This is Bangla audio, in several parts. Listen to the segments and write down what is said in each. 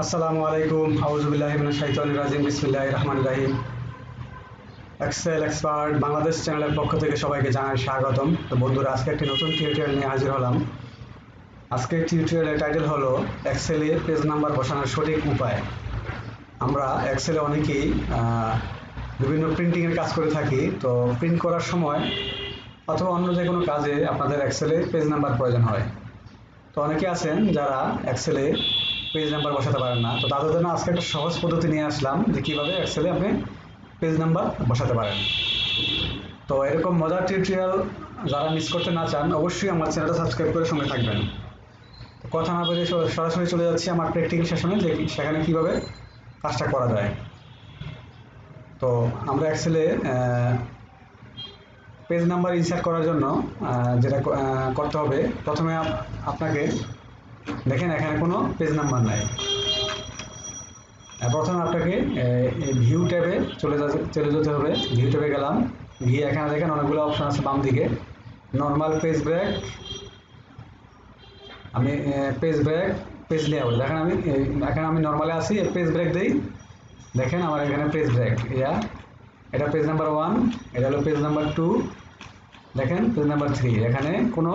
আসসালামু আলাইকুম আউযুবিল্লাহি মিনাশ শাইতানির রাজিম বিসমিল্লাহির রহমানির রহিম। এক্সেল এক্সপার্ট বাংলাদেশ চ্যানেলের পক্ষ থেকে সবাইকে জানাই স্বাগতম। তো বন্ধুরা, আজকে একটি নতুন টিউটোরিয়াল নিয়ে হাজির হলাম। আজকের টিউটোরিয়ালের টাইটেল হলো এক্সেলে পেজ নাম্বার বসানোর সঠিক উপায়। আমরা এক্সেলে অনেকেই বিভিন্ন প্রিন্টিংয়ের কাজ করে থাকি। তো প্রিন্ট করার সময় অথবা অন্য যে কোনো কাজে আপনাদের এক্সেলে পেজ নাম্বার প্রয়োজন হয়। তো অনেকে আছেন যারা এক্সেলে পেজ নাম্বার বসাতে পারেন না। তো তাদের জন্য আজকে একটা সহজ পদ্ধতি নিয়ে আসলাম যে কীভাবে এক্সেলে আপনি পেজ নাম্বার বসাতে পারেন। তো এরকম মজার টিউটোরিয়াল যারা মিস করতে না চান অবশ্যই আমার চ্যানেলটা সাবস্ক্রাইব করে সঙ্গে থাকবেন। কথা না বলে সরাসরি চলে যাচ্ছি আমার প্র্যাকটিক্যাল সেশনে, যে সেখানে কীভাবে কাজটা করা যায়। তো আমরা এক্সেলে পেজ নাম্বার ইনসার্ট করার জন্য যেটা করতে হবে, প্রথমে আপনাকে দেখেন এখানে কোনো পেজ নাম্বার নাই। প্রথমে আপনাকে ভিউ ট্যাবে চলে যেতে হবে। ভিউ ট্যাবে গেলাম, গিয়ে এখানে দেখেন অনেকগুলো অপশন আছে বাম দিকে। নর্মাল পেজ ব্রেক, আমি পেজ ব্রেক, পেজ লেআউট, দেখেন আমি এখানে আমি নর্মালে আছি, পেজ ব্রেক দিই। দেখেন আমার এখানে পেজ ব্রেক, এটা পেজ নাম্বার 1, এটা হলো পেজ নাম্বার 2, দেখেন পেজ নাম্বার 3। এখানে কোনো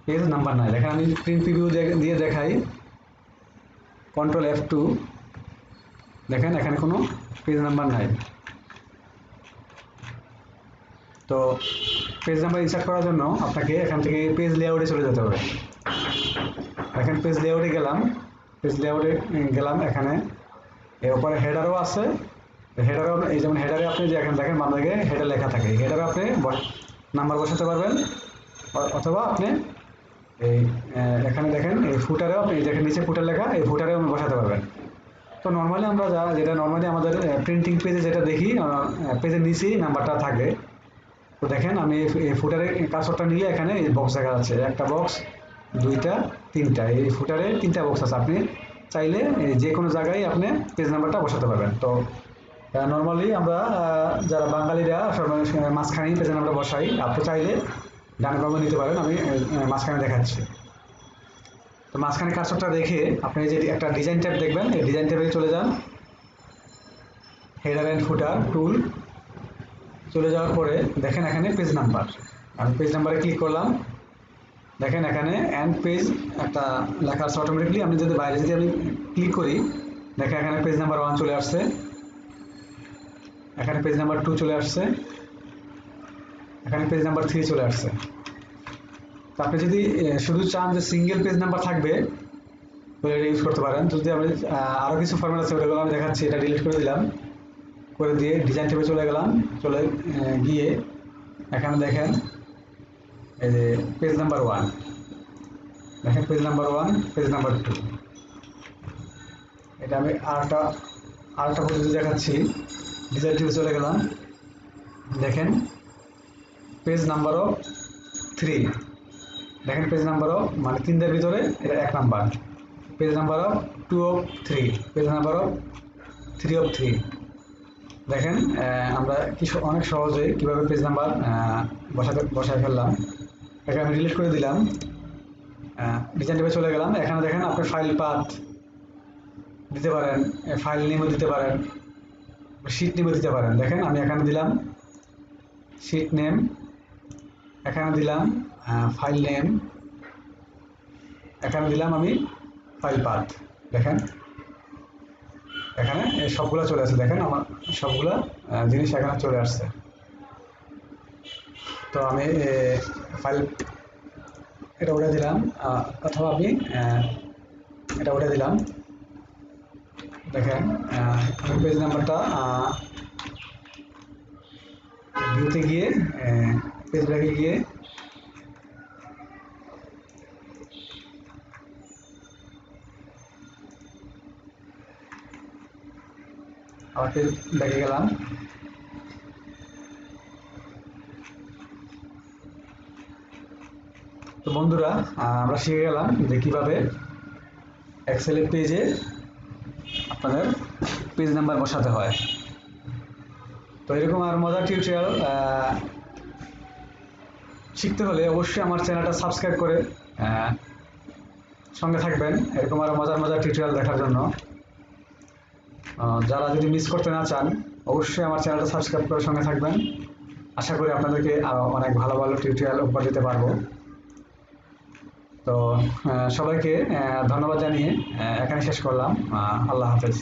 পেজ নাম্বার নাই। দেখেন আমি প্রিন্ট প্রিভিউ দিয়ে দেখাই, কন্ট্রোল F2, দেখেন এখানে কোনো পেজ নাম্বার নাই। তো পেজ নাম্বার ইনসার্ট করার জন্য আপনাকে এখান থেকে পেজ লেআউটে চলে যেতে হবে। দেখেন পেজ লেআউটে গেলাম, এখানে এর উপরে হেডারও আছে। হেডারও এই যেমন হেডারে আপনি যে এখানে দেখেন বাম দিকে হেডার লেখা থাকে, হেডারে আপনি নাম্বার বসাতে পারবেন, অথবা আপনি এই এখানে দেখেন এই ফুটারেও আপনি দেখেন নিচে ফুটার লেখা, এই ফুটারেও আপনি বসাতে পারবেন। তো নর্মালি আমরা যেটা নর্মালি আমাদের প্রিন্টিং পেজে যেটা দেখি, পেজের নিচেই নাম্বারটা থাকে। তো দেখেন আমি এই ফুটারে কার্সরটা নিলে এখানে এই বক্স দেখা যাচ্ছে, একটা বক্স, দুইটা, তিনটা, এই ফুটারে 3টা বক্স আছে। আপনি চাইলে যে কোনো জায়গায় আপনি পেজ নাম্বারটা বসাতে পারবেন। তো নর্মালি আমরা যারা বাঙালিরা মাঝখানেই পেজ নাম্বারটা বসাই, আপনি চাইলে ডান বামে নিতে পারেন। আমি মাঝখানে দেখাচ্ছি। তো মাঝখানে কার্সরটা রেখে আপনি যে একটা ডিজাইন ট্যাব দেখবেন, এই ডিজাইন ট্যাবে চলে যান, হেডার অ্যান্ড ফুটার টুল, চলে যাওয়ার পরে দেখেন এখানে পেজ নাম্বার, আমি পেজ নাম্বারে ক্লিক করলাম। দেখেন এখানে এন্ড পেজ একটা লেখা আছে অটোমেটিকলি। আমি যদি বাইরে আমি ক্লিক করি, দেখেন এখানে পেজ নাম্বার 1 চলে আসছে, এখানে পেজ নাম্বার 2 চলে আসছে, এখানে পেজ নাম্বার 3 চলে আসছে। তো আপনি যদি শুধু চান যে সিঙ্গেল পেজ নাম্বার থাকবে, তো এটা ইউজ করতে পারেন। যদি আমি আরও কিছু ফরম্যাট আছে, ওটাগুলো আমি দেখাচ্ছি। এটা ডিলিট করে দিলাম, করে দিয়ে ডিজাইন ট্যাবে চলে গেলাম, চলে গিয়ে এখানে দেখেন এই যে পেজ নাম্বার 1, দেখেন পেজ নাম্বার 1, পেজ নাম্বার 2। এটা আমি আরেকটা পদ্ধতি দেখাচ্ছি। ডিজাইন ট্যাবে চলে গেলাম, দেখেন পেজ নাম্বার অফ 3, দেখেন পেজ নাম্বার অফ মানে 3 ভিতরে এটা 1 number, page number of 2 of 3, page number of 3 of 3। দেখেন আমরা অনেক সহজে কিভাবে পেজ নাম্বার বসায় ফেললাম। এখানে আমি ডিলিট করে দিলাম, ডিজাইন ট্যাবে চলে গেলাম। এখানে দেখেন আপনি ফাইল পাথ দিতে পারেন, ফাইল নেমও দিতে পারেন, শিট নেমও দিতে পারেন। দেখেন আমি এখানে দিলাম শিট নেম, এখানে দিলাম ফাইল নেম, এখানে দিলাম আমি ফাইল পাথ। দেখেন এখানে সবগুলো চলে আসছে, দেখেন আমার সবগুলো জিনিস এখানে চলে আসছে। তো আমি ফাইল এটা উঠে দিলাম, অথবা আমি এটা উঠে দিলাম। দেখেন আমি পেজ নাম্বারটা ভিউতে গিয়ে পেজ ব্রেকে গিয়ে আবার পেজ ব্রেকে গেলাম। তো বন্ধুরা, আমরা শিখে গেলাম যে কীভাবে এক্সেলের পেজে আপনাদের পেজ নাম্বার বসাতে হয়। তো এরকম আর মজার টিউটোরিয়াল শিখতে হলে অবশ্যই আমার চ্যানেলটা সাবস্ক্রাইব করে সঙ্গে থাকবেন এরকম আরো মজার মজার টিউটোরিয়াল দেখার জন্য। যারা যদি মিস করতে না চান অবশ্যই আমার চ্যানেলটা সাবস্ক্রাইব করে সঙ্গে থাকবেন। আশা করি আপনাদেরকে আরো অনেক ভালো ভালো টিউটোরিয়াল উপহার দিতে পারবো। তো সবাইকে ধন্যবাদ জানিয়ে এখানে শেষ করলাম। আল্লাহ হাফেজ।